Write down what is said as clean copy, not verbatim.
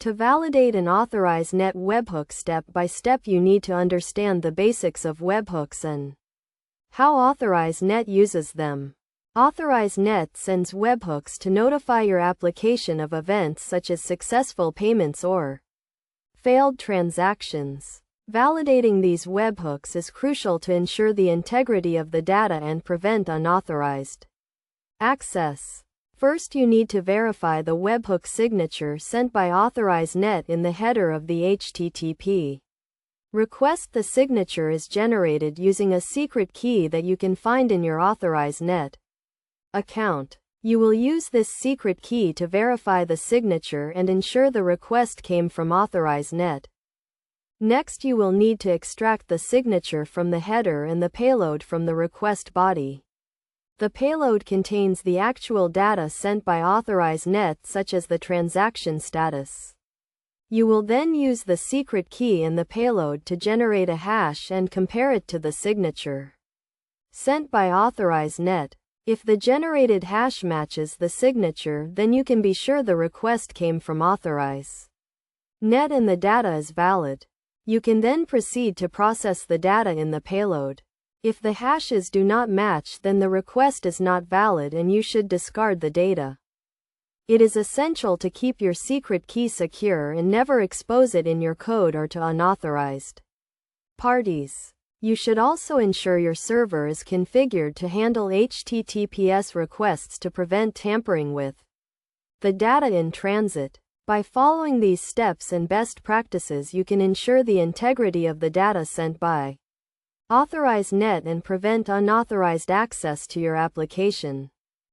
To validate an Authorize Net webhook step by step, you need to understand the basics of webhooks and how Authorize Net uses them. Authorize Net sends webhooks to notify your application of events such as successful payments or failed transactions. Validating these webhooks is crucial to ensure the integrity of the data and prevent unauthorized access. First, you need to verify the webhook signature sent by Authorize Net in the header of the HTTP request. The signature is generated using a secret key that you can find in your Authorize Net account. You will use this secret key to verify the signature and ensure the request came from Authorize Net. Next, you will need to extract the signature from the header and the payload from the request body. The payload contains the actual data sent by Authorize Net, such as the transaction status. You will then use the secret key in the payload to generate a hash and compare it to the signature sent by Authorize Net. If the generated hash matches the signature, then you can be sure the request came from Authorize Net and the data is valid. You can then proceed to process the data in the payload. If the hashes do not match, then the request is not valid and you should discard the data. It is essential to keep your secret key secure and never expose it in your code or to unauthorized parties. You should also ensure your server is configured to handle HTTPS requests to prevent tampering with the data in transit. By following these steps and best practices, you can ensure the integrity of the data sent by Authorize Net and prevent unauthorized access to your application.